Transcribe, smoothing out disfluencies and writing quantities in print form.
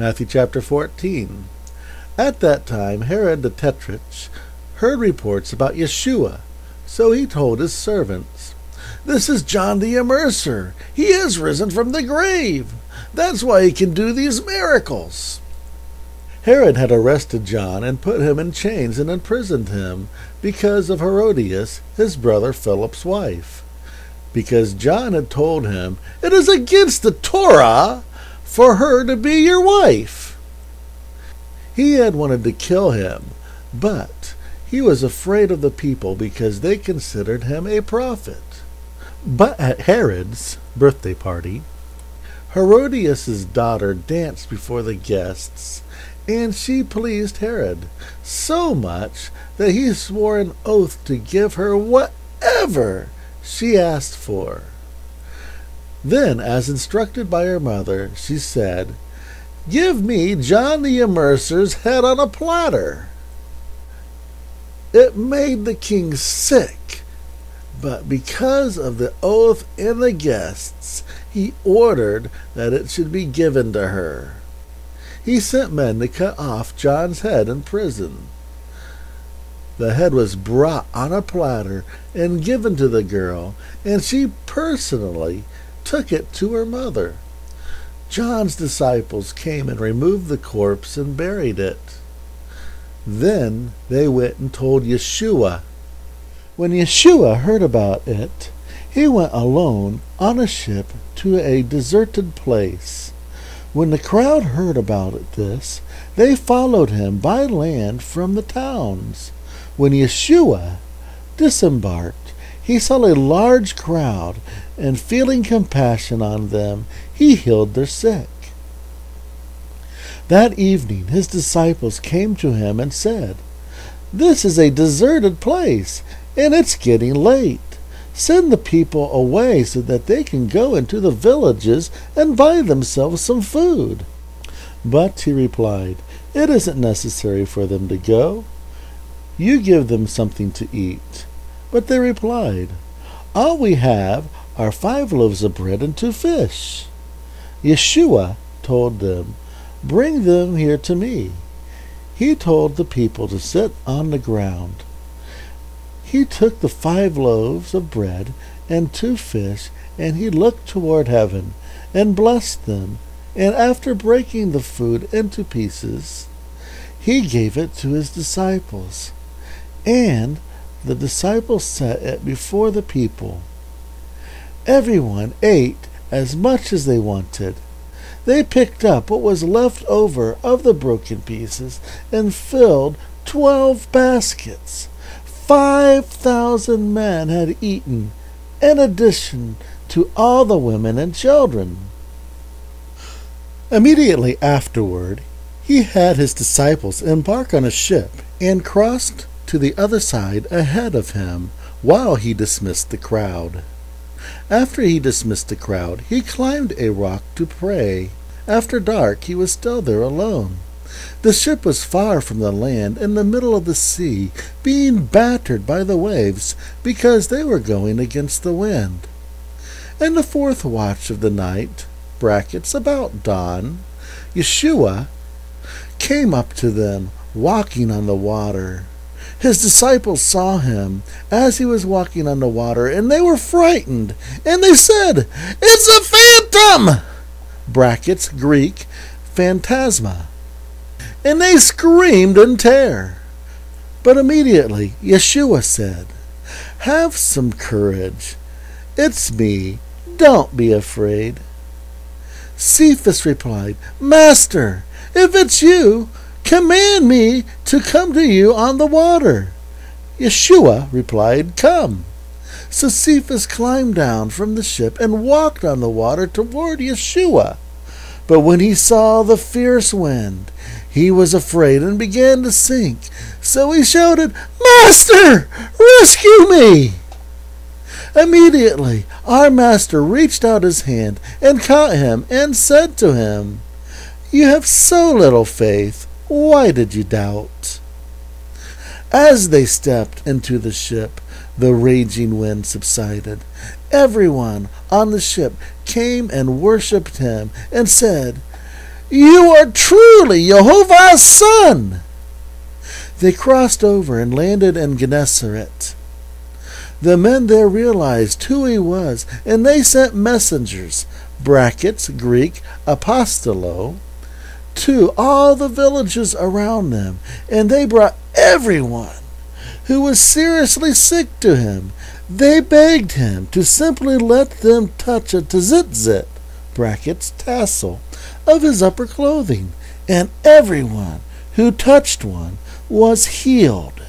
Matthew chapter 14. At that time Herod the Tetrarch heard reports about Yeshua, so he told his servants, "This is John the Immerser. He is risen from the grave. That's why he can do these miracles." Herod had arrested John and put him in chains and imprisoned him because of Herodias, his brother Philip's wife, because John had told him, "It is against the Torah for her to be your wife." He had wanted to kill him, but he was afraid of the people because they considered him a prophet. But at Herod's birthday party, Herodias' daughter danced before the guests, and she pleased Herod so much that he swore an oath to give her whatever she asked for. Then, as instructed by her mother, she said, "Give me John the Immerser's head on a platter." It made the king sick, but because of the oath and the guests, he ordered that it should be given to her. He sent men to cut off John's head in prison. The head was brought on a platter and given to the girl, and she personally took it to her mother. John's disciples came and removed the corpse and buried it. Then they went and told Yeshua. When Yeshua heard about it, he went alone on a ship to a deserted place. When the crowd heard about this, they followed him by land from the towns. When Yeshua disembarked, he saw a large crowd, and feeling compassion on them, he healed their sick. That evening his disciples came to him and said, "This is a deserted place, and it's getting late. Send the people away so that they can go into the villages and buy themselves some food." But he replied, "It isn't necessary for them to go. You give them something to eat." But they replied, "All we have are 5 loaves of bread and 2 fish." Yeshua told them, "Bring them here to me." He told the people to sit on the ground. He took the 5 loaves of bread and 2 fish, and he looked toward heaven and blessed them, and after breaking the food into pieces, he gave it to his disciples, and the disciples set it before the people. Everyone ate as much as they wanted. They picked up what was left over of the broken pieces and filled 12 baskets. 5,000 men had eaten, in addition to all the women and children. Immediately afterward, he had his disciples embark on a ship and crossed to the other side ahead of him while he dismissed the crowd. After he dismissed the crowd, he climbed a rock to pray. After dark, he was still there alone. The ship was far from the land in the middle of the sea, being battered by the waves because they were going against the wind. In the 4th watch of the night, about dawn, Yeshua came up to them, walking on the water. His disciples saw him as he was walking on the water, and they were frightened, and they said, "It's a phantom!" Greek, phantasma. And they screamed in terror. But immediately Yeshua said, "Have some courage. It's me. Don't be afraid." Cephas replied, "Master, if it's you, command me to come to you on the water." Yeshua replied, "Come." So Cephas climbed down from the ship and walked on the water toward Yeshua. But when he saw the fierce wind, he was afraid and began to sink. So he shouted, "Master, rescue me!" Immediately our master reached out his hand and caught him and said to him, "You have so little faith. Why did you doubt?" As they stepped into the ship, the raging wind subsided. Everyone on the ship came and worshipped him and said, "You are truly Jehovah's son." They crossed over and landed in Gennesaret. The men there realized who he was, and they sent messengers, Greek, apostolo, to all the villages around them, and they brought everyone who was seriously sick to him. They begged him to simply let them touch a tzitzit, tassel, of his upper clothing, and everyone who touched one was healed.